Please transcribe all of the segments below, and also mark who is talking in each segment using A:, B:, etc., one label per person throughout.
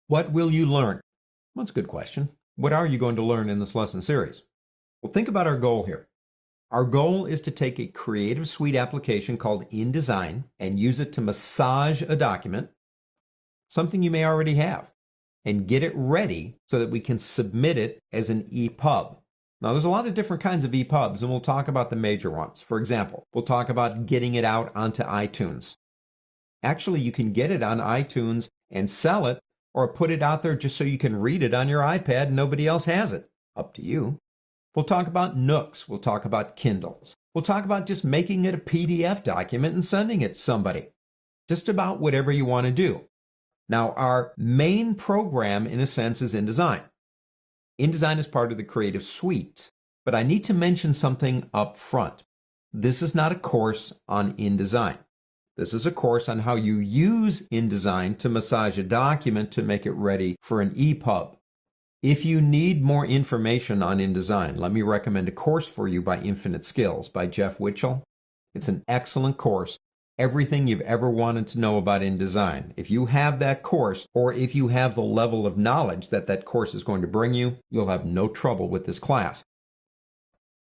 A: What will you learn? Well, that's a good question. What are you going to learn in this lesson series? Well, think about our goal here. Our goal is to take a Creative Suite application called InDesign and use it to massage a document, something you may already have, and get it ready so that we can submit it as an ePub. Now, there's a lot of different kinds of ePubs, and we'll talk about the major ones. For example, we'll talk about getting it out onto iTunes. Actually, you can get it on iTunes and sell it, or put it out there just so you can read it on your iPad and nobody else has it. Up to you. We'll talk about Nooks. We'll talk about Kindles. We'll talk about just making it a PDF document and sending it to somebody. Just about whatever you want to do. Now, our main program, in a sense, is InDesign. InDesign is part of the Creative Suite, but I need to mention something up front. This is not a course on InDesign. This is a course on how you use InDesign to massage a document to make it ready for an ePub. If you need more information on InDesign, let me recommend a course for you by Infinite Skills by Jeff Witchell. It's an excellent course. Everything you've ever wanted to know about InDesign. If you have that course, or if you have the level of knowledge that that course is going to bring you, you'll have no trouble with this class.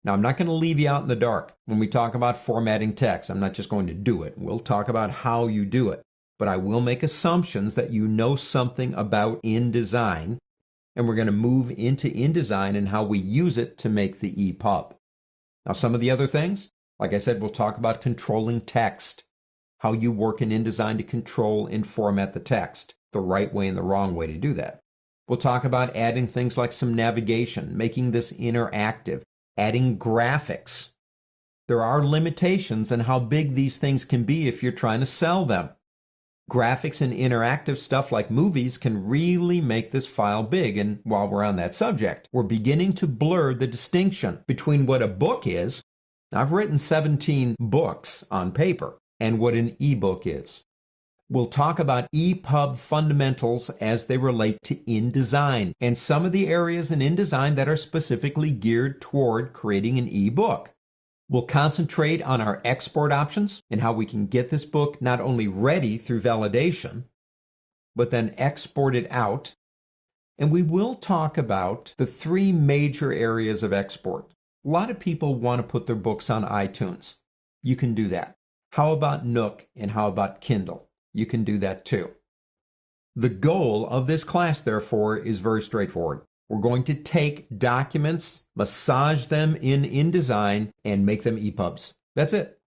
A: Now, I'm not going to leave you out in the dark when we talk about formatting text. I'm not just going to do it. We'll talk about how you do it. But I will make assumptions that you know something about InDesign, and we're going to move into InDesign and how we use it to make the ePub. Now, some of the other things, like I said, we'll talk about controlling text, how you work in InDesign to control and format the text, the right way and the wrong way to do that. We'll talk about adding things like some navigation, making this interactive, adding graphics. There are limitations on how big these things can be if you're trying to sell them. Graphics and interactive stuff like movies can really make this file big. And while we're on that subject, we're beginning to blur the distinction between what a book is. I've written 17 books on paper, and what an eBook is. We'll talk about ePub fundamentals as they relate to InDesign and some of the areas in InDesign that are specifically geared toward creating an eBook. We'll concentrate on our export options and how we can get this book not only ready through validation, but then export it out. And we will talk about the three major areas of export. A lot of people want to put their books on iTunes. You can do that. How about Nook and how about Kindle? You can do that too. The goal of this class, therefore, is very straightforward. We're going to take documents, massage them in InDesign, and make them ePubs. That's it.